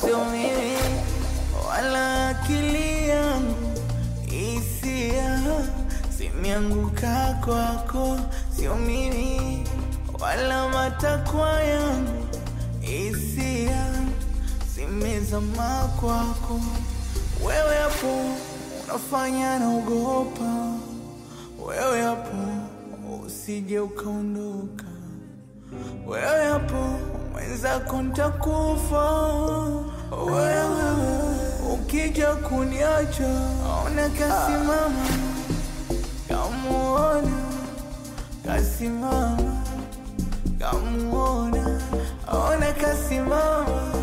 Sio mimi wala akili yangu, hisia zimeanguka kwako. Sio mimi wala matakwa yangu, hisia zimezama kwako. Wewe hapo unafanya naogopa, wewe hapo usije ukaondoka, wewe hapo mwenzako nitakufa. Wewe ukija kuniacha, ona kasimama, kamuona kasimama, kamuona, ona kasimama.